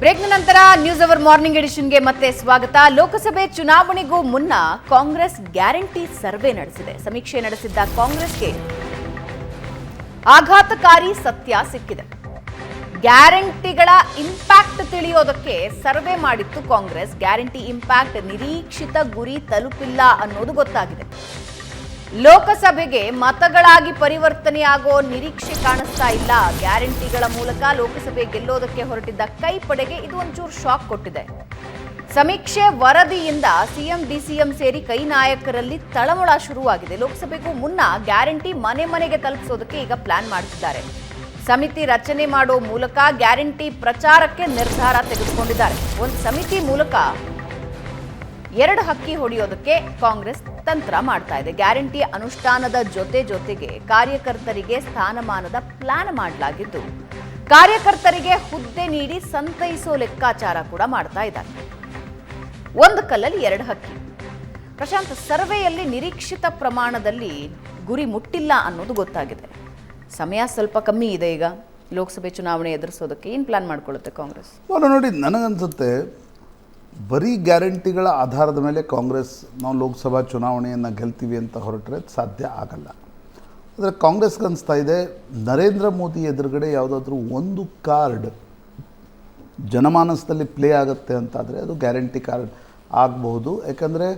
ಬ್ರೇಕ್ನ ನಂತರ news hour morning ಎಡಿಷನ್ಗೆ ಮತ್ತೆ ಸ್ವಾಗತ. ಲೋಕಸಭೆ ಚುನಾವಣೆಗೂ ಮುನ್ನ ಕಾಂಗ್ರೆಸ್ ಗ್ಯಾರಂಟಿ ಸರ್ವೆ ನಡೆಸಿದೆ. ಸಮೀಕ್ಷೆ ನಡೆಸಿದ್ದ ಕಾಂಗ್ರೆಸ್ಗೆ ಆಘಾತಕಾರಿ ಸತ್ಯ ಸಿಕ್ಕಿದೆ. ಗ್ಯಾರಂಟಿಗಳ ಇಂಪ್ಯಾಕ್ಟ್ ತಿಳಿಯೋದಕ್ಕೆ ಸರ್ವೆ ಮಾಡಿತ್ತು ಕಾಂಗ್ರೆಸ್. ಗ್ಯಾರಂಟಿ ಇಂಪ್ಯಾಕ್ಟ್ ನಿರೀಕ್ಷಿತ ಗುರಿ ತಲುಪಿಲ್ಲ ಅನ್ನೋದು ಗೊತ್ತಾಗಿದೆ. ಲೋಕಸಭೆಗೆ ಮತಗಳಾಗಿ ಪರಿವರ್ತನೆಯಾಗೋ ನಿರೀಕ್ಷೆ ಕಾಣಿಸ್ತಾ ಇಲ್ಲ. ಗ್ಯಾರಂಟಿಗಳ ಮೂಲಕ ಲೋಕಸಭೆ ಗೆಲ್ಲೋದಕ್ಕೆ ಹೊರಟಿದ್ದ ಕೈಪಡೆಗೆ ಇದು ಒಂಚೂರು ಶಾಕ್ ಕೊಟ್ಟಿದೆ. ಸಮೀಕ್ಷೆ ವರದಿಯಿಂದ ಸಿಎಂ ಡಿಸಿಎಂ ಸೇರಿ ಕೈ ನಾಯಕರಲ್ಲಿ ತಳಮಳ ಶುರುವಾಗಿದೆ. ಲೋಕಸಭೆಗೂ ಮುನ್ನ ಗ್ಯಾರಂಟಿ ಮನೆ ಮನೆಗೆ ತಲುಪಿಸೋದಕ್ಕೆ ಈಗ ಪ್ಲಾನ್ ಮಾಡ್ತಿದ್ದಾರೆ. ಸಮಿತಿ ರಚನೆ ಮಾಡೋ ಮೂಲಕ ಗ್ಯಾರಂಟಿ ಪ್ರಚಾರಕ್ಕೆ ನಿರ್ಧಾರ ತೆಗೆದುಕೊಂಡಿದ್ದಾರೆ. ಒಂದು ಸಮಿತಿ ಮೂಲಕ ಎರಡು ಹಕ್ಕಿ ಹೊಡೆಯೋದಕ್ಕೆ ಕಾಂಗ್ರೆಸ್ ತಂತ್ರ ಮಾಡ್ತಾ ಇದೆ. ಗ್ಯಾರಂಟಿ ಅನುಷ್ಠಾನದ ಜೊತೆಗೆ ಕಾರ್ಯಕರ್ತರಿಗೆ ಸ್ಥಾನಮಾನದ ಪ್ಲಾನ್ ಮಾಡಲಾಗಿದ್ದು, ಕಾರ್ಯಕರ್ತರಿಗೆ ಹುದ್ದೆ ನೀಡಿ ಸಂತೈಸೋ ಲೆಕ್ಕಾಚಾರ ಕೂಡ ಮಾಡ್ತಾ ಇದ್ದಾರೆ. ಒಂದು ಕಲ್ಲಲ್ಲಿ ಎರಡು ಹಕ್ಕಿ. ಪ್ರಶಾಂತ್, ಸರ್ವೆಯಲ್ಲಿ ನಿರೀಕ್ಷಿತ ಪ್ರಮಾಣದಲ್ಲಿ ಗುರಿ ಮುಟ್ಟಿಲ್ಲ ಅನ್ನೋದು ಗೊತ್ತಾಗಿದೆ. ಸಮಯ ಸ್ವಲ್ಪ ಕಮ್ಮಿ ಇದೆ. ಈಗ ಲೋಕಸಭೆ ಚುನಾವಣೆ ಎದುರಿಸೋದಕ್ಕೆ ಏನು ಪ್ಲಾನ್ ಮಾಡ್ಕೊಳ್ಳುತ್ತೆ ಕಾಂಗ್ರೆಸ್? ನೋಡಿ, ನನಗನ್ಸುತ್ತೆ ಬರೀ ಗ್ಯಾರಂಟಿಗಳ ಆಧಾರದ ಮೇಲೆ ಕಾಂಗ್ರೆಸ್ ನಾವು ಲೋಕಸಭಾ ಚುನಾವಣೆಯನ್ನು ಗೆಲ್ತೀವಿ ಅಂತ ಹೊರಟ್ರೆ ಸಾಧ್ಯ ಆಗಲ್ಲ. ಆದರೆ ಕಾಂಗ್ರೆಸ್ಗೆ ಅನಿಸ್ತಾ ಇದೆ, ನರೇಂದ್ರ ಮೋದಿ ಎದುರುಗಡೆ ಯಾವುದಾದ್ರೂ ಒಂದು ಕಾರ್ಡ್ ಜನಮಾನಸದಲ್ಲಿ ಪ್ಲೇ ಆಗುತ್ತೆ ಅಂತಾದರೆ ಅದು ಗ್ಯಾರಂಟಿ ಕಾರ್ಡ್ ಆಗಬಹುದು. ಯಾಕಂದರೆ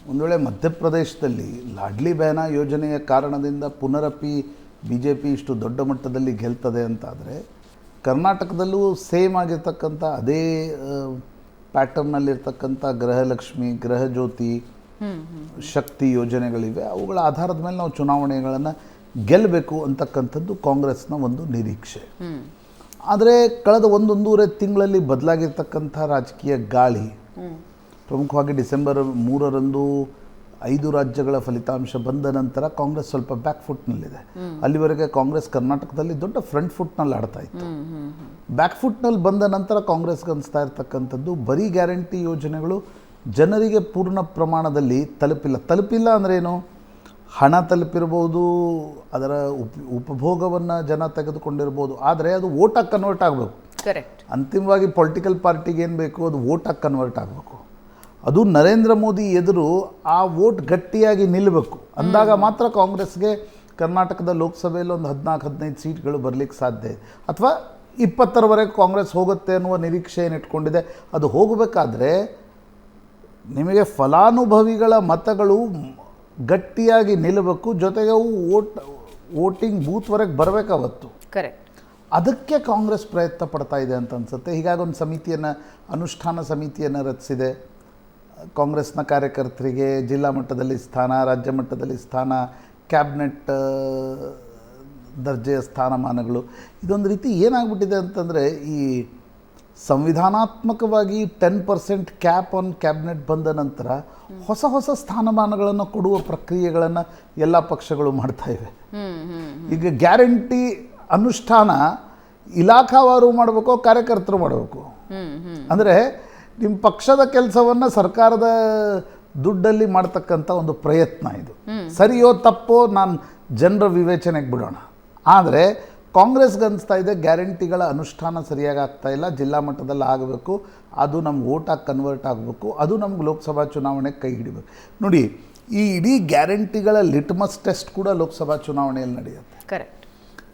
ಒಂದು ವೇಳೆ ಮಧ್ಯಪ್ರದೇಶದಲ್ಲಿ ಲಾಡ್ಲಿ ಬಹನಾ ಯೋಜನೆಯ ಕಾರಣದಿಂದ ಪುನರಪಿ BJP ಇಷ್ಟು ದೊಡ್ಡ ಮಟ್ಟದಲ್ಲಿ ಗೆಲ್ತದೆ ಅಂತಾದರೆ, ಕರ್ನಾಟಕದಲ್ಲೂ ಸೇಮ್ ಆಗಿರ್ತಕ್ಕಂಥ ಅದೇ ಪ್ಯಾಟರ್ನಲ್ಲಿರ್ತಕ್ಕಂಥ ಗೃಹಲಕ್ಷ್ಮಿ, ಗೃಹಜ್ಯೋತಿ, ಶಕ್ತಿ ಯೋಜನೆಗಳಿವೆ. ಅವುಗಳ ಆಧಾರದ ಮೇಲೆ ನಾವು ಚುನಾವಣೆಗಳನ್ನು ಗೆಲ್ಲಬೇಕು ಅಂತಕ್ಕಂಥದ್ದು ಕಾಂಗ್ರೆಸ್ನ ಒಂದು ನಿರೀಕ್ಷೆ. ಆದರೆ ಕಳೆದ ಒಂದೂವರೆ ತಿಂಗಳಲ್ಲಿ ಬದಲಾಗಿರ್ತಕ್ಕಂಥ ರಾಜಕೀಯ ಗಾಳಿ, ಪ್ರಮುಖವಾಗಿ ಡಿಸೆಂಬರ್ 3ರಂದು 5 ರಾಜ್ಯಗಳ ಫಲಿತಾಂಶ ಬಂದ ನಂತರ ಕಾಂಗ್ರೆಸ್ ಸ್ವಲ್ಪ ಬ್ಯಾಕ್ ಫುಟ್ನಲ್ಲಿದೆ. ಅಲ್ಲಿವರೆಗೆ ಕಾಂಗ್ರೆಸ್ ಕರ್ನಾಟಕದಲ್ಲಿ ದೊಡ್ಡ ಫ್ರಂಟ್ ಫುಟ್ನಲ್ಲಿ ಆಡ್ತಾ ಇತ್ತು. ಬ್ಯಾಕ್ ಫುಟ್ನಲ್ಲಿ ಬಂದ ನಂತರ ಕಾಂಗ್ರೆಸ್ಗೆ ಅನಿಸ್ತಾ ಇರ್ತಕ್ಕಂಥದ್ದು, ಬರೀ ಗ್ಯಾರಂಟಿ ಯೋಜನೆಗಳು ಜನರಿಗೆ ಪೂರ್ಣ ಪ್ರಮಾಣದಲ್ಲಿ ತಲುಪಿಲ್ಲ ಅಂದ್ರೇನು? ಹಣ ತಲುಪಿರ್ಬೋದು, ಅದರ ಉಪಭೋಗವನ್ನು ಜನ ತೆಗೆದುಕೊಂಡಿರ್ಬೋದು, ಆದರೆ ಅದು ವೋಟಾಗಿ ಕನ್ವರ್ಟ್ ಆಗಬೇಕು. ಕರೆಕ್ಟ್. ಅಂತಿಮವಾಗಿ ಪೊಲಿಟಿಕಲ್ ಪಾರ್ಟಿಗೆ ಏನು ಬೇಕು, ಅದು ವೋಟಾಗಿ ಕನ್ವರ್ಟ್ ಆಗಬೇಕು. ಅದು ನರೇಂದ್ರ ಮೋದಿ ಎದುರು ಆ ವೋಟ್ ಗಟ್ಟಿಯಾಗಿ ನಿಲ್ಲಬೇಕು. ಅಂದಾಗ ಮಾತ್ರ ಕಾಂಗ್ರೆಸ್ಗೆ ಕರ್ನಾಟಕದ ಲೋಕಸಭೆಯಲ್ಲಿ ಒಂದು 14-15 ಸೀಟ್ಗಳು ಬರಲಿಕ್ಕೆ ಸಾಧ್ಯ ಇದೆ. ಅಥವಾ 20ರವರೆಗೆ ಕಾಂಗ್ರೆಸ್ ಹೋಗುತ್ತೆ ಅನ್ನುವ ನಿರೀಕ್ಷೆ ಏನು ಇಟ್ಕೊಂಡಿದೆ. ಅದು ಹೋಗಬೇಕಾದ್ರೆ ನಿಮಗೆ ಫಲಾನುಭವಿಗಳ ಮತಗಳು ಗಟ್ಟಿಯಾಗಿ ನಿಲ್ಲಬೇಕು, ಜೊತೆಗೆ ಅವು ವೋಟಿಂಗ್ ಬೂತ್ವರೆಗೆ ಬರಬೇಕಾವತ್ತು. ಕರೆಕ್ಟ್. ಅದಕ್ಕೆ ಕಾಂಗ್ರೆಸ್ ಪ್ರಯತ್ನ ಪಡ್ತಾ ಇದೆ ಅಂತ ಅನಿಸುತ್ತೆ. ಹೀಗಾಗಿ ಒಂದು ಸಮಿತಿಯನ್ನು, ಅನುಷ್ಠಾನ ಸಮಿತಿಯನ್ನು ರಚಿಸಿದೆ. ಕಾಂಗ್ರೆಸ್ನ ಕಾರ್ಯಕರ್ತರಿಗೆ ಜಿಲ್ಲಾ ಮಟ್ಟದಲ್ಲಿ ಸ್ಥಾನ, ರಾಜ್ಯ ಮಟ್ಟದಲ್ಲಿ ಸ್ಥಾನ, ಕ್ಯಾಬಿನೆಟ್ ದರ್ಜೆಯ ಸ್ಥಾನಮಾನಗಳು. ಇದೊಂದು ರೀತಿ ಏನಾಗ್ಬಿಟ್ಟಿದೆ ಅಂತಂದರೆ, ಈ ಸಂವಿಧಾನಾತ್ಮಕವಾಗಿ 10% ಕ್ಯಾಪ್ ಆನ್ ಕ್ಯಾಬಿನೆಟ್ ಬಂದ ನಂತರ ಹೊಸ ಸ್ಥಾನಮಾನಗಳನ್ನು ಕೊಡುವ ಪ್ರಕ್ರಿಯೆಗಳನ್ನು ಎಲ್ಲ ಪಕ್ಷಗಳು ಮಾಡ್ತಾ ಇವೆ. ಈಗ ಗ್ಯಾರಂಟಿ ಅನುಷ್ಠಾನ ಇಲಾಖಾವಾರು ಮಾಡಬೇಕು, ಕಾರ್ಯಕರ್ತರು ಮಾಡಬೇಕು. ಅಂದರೆ ನಿಮ್ಮ ಪಕ್ಷದ ಕೆಲಸವನ್ನು ಸರ್ಕಾರದ ದುಡ್ಡಲ್ಲಿ ಮಾಡ್ತಕ್ಕಂಥ ಒಂದು ಪ್ರಯತ್ನ ಇದು. ಸರಿಯೋ ತಪ್ಪೋ ನಾನು ಜನರ ವಿವೇಚನೆಗೆ ಬಿಡೋಣ. ಆದರೆ ಕಾಂಗ್ರೆಸ್ಗೆ ಅನಿಸ್ತಾ ಇದೆ, ಗ್ಯಾರಂಟಿಗಳ ಅನುಷ್ಠಾನ ಸರಿಯಾಗಿ ಆಗ್ತಾ ಇಲ್ಲ, ಜಿಲ್ಲಾ ಮಟ್ಟದಲ್ಲಿ ಆಗಬೇಕು, ಅದು ನಮ್ಗೆ ವೋಟಾಗಿ ಕನ್ವರ್ಟ್ ಆಗಬೇಕು, ಅದು ನಮ್ಗೆ ಲೋಕಸಭಾ ಚುನಾವಣೆಗೆ ಕೈ ಹಿಡಿಬೇಕು. ನೋಡಿ, ಈ ಇಡೀ ಗ್ಯಾರಂಟಿಗಳ ಲಿಟ್ಮಸ್ ಟೆಸ್ಟ್ ಕೂಡ ಲೋಕಸಭಾ ಚುನಾವಣೆಯಲ್ಲಿ ನಡೆಯುತ್ತೆ. ಕರೆಕ್ಟ್.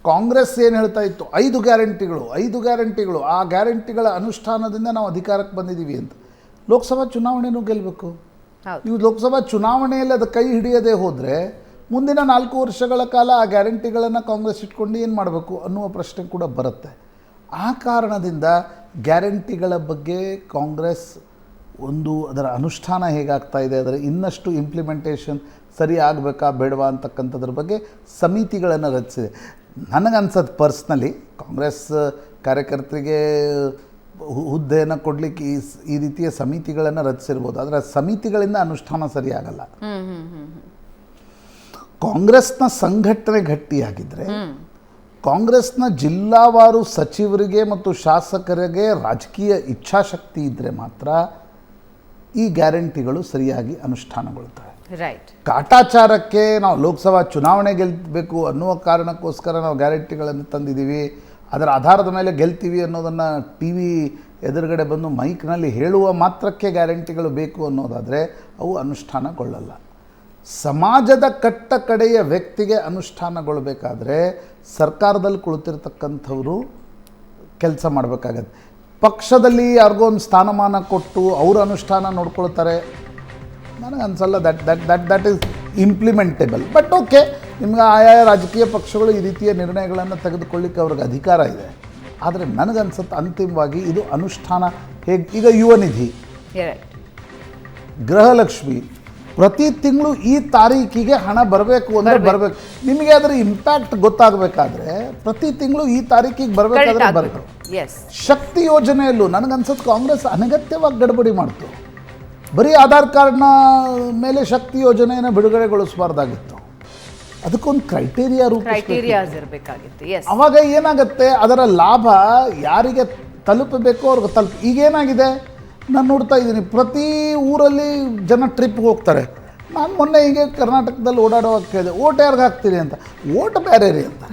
ಕಾಂಗ್ರೆಸ್ ಏನು ಹೇಳ್ತಾ ಇತ್ತು, 5 ಗ್ಯಾರಂಟಿಗಳು, ಆ ಗ್ಯಾರಂಟಿಗಳ ಅನುಷ್ಠಾನದಿಂದ ನಾವು ಅಧಿಕಾರಕ್ಕೆ ಬಂದಿದ್ದೀವಿ ಅಂತ. ಲೋಕಸಭಾ ಚುನಾವಣೆನೂ ಗೆಲ್ಲಬೇಕು. ನೀವು ಲೋಕಸಭಾ ಚುನಾವಣೆಯಲ್ಲಿ ಅದು ಕೈ ಹಿಡಿಯದೇ ಹೋದರೆ ಮುಂದಿನ 4 ವರ್ಷಗಳ ಕಾಲ ಆ ಗ್ಯಾರಂಟಿಗಳನ್ನು ಕಾಂಗ್ರೆಸ್ ಇಟ್ಕೊಂಡು ಏನು ಮಾಡಬೇಕು ಅನ್ನುವ ಪ್ರಶ್ನೆ ಕೂಡ ಬರುತ್ತೆ. ಆ ಕಾರಣದಿಂದ ಗ್ಯಾರಂಟಿಗಳ ಬಗ್ಗೆ ಕಾಂಗ್ರೆಸ್ ಅದರ ಅನುಷ್ಠಾನ ಹೇಗಾಗ್ತಾ ಇದೆ, ಅದರ ಇನ್ನಷ್ಟು ಇಂಪ್ಲಿಮೆಂಟೇಷನ್ ಸರಿ ಆಗಬೇಕಾ ಬೇಡವಾ ಅಂತಕ್ಕಂಥದ್ರ ಬಗ್ಗೆ ಸಮಿತಿಗಳನ್ನು ರಚಿಸಿದೆ. ನನಗನ್ಸೋದು ಪರ್ಸ್ನಲಿ, ಕಾಂಗ್ರೆಸ್ ಕಾರ್ಯಕರ್ತರಿಗೆ ಹುದ್ದೆಯನ್ನು ಕೊಡಲಿಕ್ಕೆ ಈ ರೀತಿಯ ಸಮಿತಿಗಳನ್ನು ರಚಿಸಿರ್ಬೋದು, ಆದರೆ ಸಮಿತಿಗಳಿಂದ ಅನುಷ್ಠಾನ ಸರಿಯಾಗಲ್ಲ. ಕಾಂಗ್ರೆಸ್ನ ಸಂಘಟನೆ ಗಟ್ಟಿಯಾಗಿದ್ದರೆ, ಕಾಂಗ್ರೆಸ್ನ ಜಿಲ್ಲಾವಾರು ಸಚಿವರಿಗೆ ಮತ್ತು ಶಾಸಕರಿಗೆ ರಾಜಕೀಯ ಇಚ್ಛಾಶಕ್ತಿ ಇದ್ದರೆ ಮಾತ್ರ ಈ ಗ್ಯಾರಂಟಿಗಳು ಸರಿಯಾಗಿ ಅನುಷ್ಠಾನಗೊಳ್ತವೆ. ರೈಟ್. ಕಾಟಾಚಾರಕ್ಕೆ ನಾವು ಲೋಕಸಭಾ ಚುನಾವಣೆ ಗೆಲ್ಲಬೇಕು ಅನ್ನುವ ಕಾರಣಕ್ಕೋಸ್ಕರ ನಾವು ಗ್ಯಾರಂಟಿಗಳನ್ನು ತಂದಿದ್ದೀವಿ, ಅದರ ಆಧಾರದ ಮೇಲೆ ಗೆಲ್ತೀವಿ ಅನ್ನೋದನ್ನು TV ಎದುರುಗಡೆ ಬಂದು ಮೈಕ್ನಲ್ಲಿ ಹೇಳುವ ಮಾತ್ರಕ್ಕೆ ಗ್ಯಾರಂಟಿಗಳು ಬೇಕು ಅನ್ನೋದಾದರೆ ಅವು ಅನುಷ್ಠಾನಗೊಳ್ಳಲ್ಲ. ಸಮಾಜದ ಕಟ್ಟ ಕಡೆಯ ವ್ಯಕ್ತಿಗೆ ಅನುಷ್ಠಾನಗೊಳ್ಳಬೇಕಾದ್ರೆ ಸರ್ಕಾರದಲ್ಲಿ ಕುಳಿತಿರ್ತಕ್ಕಂಥವರು ಕೆಲಸ ಮಾಡಬೇಕಾಗತ್ತೆ. ಪಕ್ಷದಲ್ಲಿ ಯಾರಿಗೋ ಒಂದು ಸ್ಥಾನಮಾನ ಕೊಟ್ಟು ಅವರು ಅನುಷ್ಠಾನ ನೋಡ್ಕೊಳ್ತಾರೆ, ನನಗೆ ಅನ್ಸಲ್ಲ ದಟ್ ಈಸ್ ಇಂಪ್ಲಿಮೆಂಟೇಬಲ್. ಬಟ್ ಓಕೆ, ನಿಮ್ಗೆ ಆಯಾ ರಾಜಕೀಯ ಪಕ್ಷಗಳು ಈ ರೀತಿಯ ನಿರ್ಣಯಗಳನ್ನು ತೆಗೆದುಕೊಳ್ಳಿಕ್ಕೆ ಅವ್ರಿಗೆ ಅಧಿಕಾರ ಇದೆ. ಆದರೆ ನನಗನ್ಸುತ್ತೆ ಅಂತಿಮವಾಗಿ ಇದು ಅನುಷ್ಠಾನ ಹೇಗೆ, ಈಗ ಯುವ ನಿಧಿ, ಗೃಹಲಕ್ಷ್ಮಿ, ಪ್ರತಿ ತಿಂಗಳು ಈ ತಾರೀಕಿಗೆ ಹಣ ಬರಬೇಕು ಅಂದರೆ ಬರಬೇಕು. ನಿಮಗೆ ಅದರ ಇಂಪ್ಯಾಕ್ಟ್ ಗೊತ್ತಾಗಬೇಕಾದ್ರೆ ಪ್ರತಿ ತಿಂಗಳು ಈ ತಾರೀಕಿಗೆ ಬರಬೇಕಾದ್ರೆ ಬರಬೇಕು. ಶಕ್ತಿ ಯೋಜನೆಯಲ್ಲೂ ನನಗನ್ಸುತ್ತೆ ಕಾಂಗ್ರೆಸ್ ಅನಗತ್ಯವಾಗಿ ಗಡಬಡಿ ಮಾಡ್ತು. ಬರೀ ಆಧಾರ್ ಕಾರ್ಡ್ನ ಮೇಲೆ ಶಕ್ತಿ ಯೋಜನೆಯನ್ನು ಬಿಡುಗಡೆಗೊಳಿಸಬಾರ್ದಾಗಿತ್ತು. ಅದಕ್ಕೊಂದು ಕ್ರೈಟೀರಿಯಾಸ್ ಇರಬೇಕಾಗಿತ್ತು. ಅವಾಗ ಏನಾಗುತ್ತೆ, ಅದರ ಲಾಭ ಯಾರಿಗೆ ತಲುಪಬೇಕು ಅವ್ರಿಗೆ ಈಗೇನಾಗಿದೆ ನಾನು ನೋಡ್ತಾ ಇದ್ದೀನಿ, ಪ್ರತಿ ಊರಲ್ಲಿ ಜನ ಟ್ರಿಪ್ಗೆ ಹೋಗ್ತಾರೆ. ನಾನು ಮೊನ್ನೆ ಹೀಗೆ ಕರ್ನಾಟಕದಲ್ಲಿ ಓಡಾಡುವಾಗ ಕೇಳಿದೆ, ಓಟ್ ಯಾರಿಗೆ ಹಾಕ್ತೀರಿ ಅಂತ. ಓಟ್ ಬೇರೆ ರೀ ಅಂತ.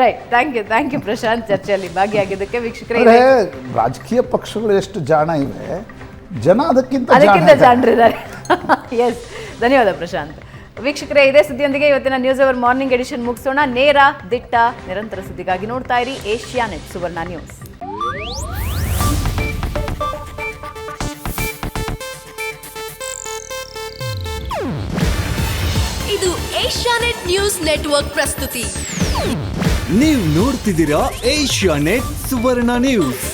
ರೈಟ್, ಥ್ಯಾಂಕ್ ಯು ಪ್ರಶಾಂತ್, ಚರ್ಚೆಯಲ್ಲಿ ಭಾಗಿಯಾಗಿದ್ದಕ್ಕೆ. ವೀಕ್ಷಕರೇ, ರಾಜಕೀಯ ಪಕ್ಷಗಳು ಎಷ್ಟು ಜಾಣ ಇವೆ, ಜನ ಅದಕ್ಕಿಂತ ಜಾಣರಿದ್ದಾರೆ. ಎಸ್, ಧನ್ಯವಾದ ಪ್ರಶಾಂತ್. ವೀಕ್ಷಕರೇ, ಇದೇ ಸುದ್ದಿಯೊಂದಿಗೆ ಇವತ್ತಿನ ನ್ಯೂಸ್ ಅವರ್ ಮಾರ್ನಿಂಗ್ ಎಡಿಷನ್ ಮುಗಿಸೋಣ. ನೇರ, ದಿಟ್ಟ, ನಿರಂತರ ಸುದ್ದಿಗಾಗಿ ನೋಡ್ತಾ ಇರಿ ಏಷ್ಯಾನೆಟ್ ಸುವರ್ಣ ನ್ಯೂಸ್. ಇದು ಏಷ್ಯಾನೆಟ್ ನ್ಯೂಸ್ ನೆಟ್ವರ್ಕ್ ಪ್ರಸ್ತುತಿ. ನೀವು ನೋಡ್ತಿದ್ದೀರಾ ಏಷ್ಯಾನೆಟ್ ಸುವರ್ಣ ನ್ಯೂಸ್.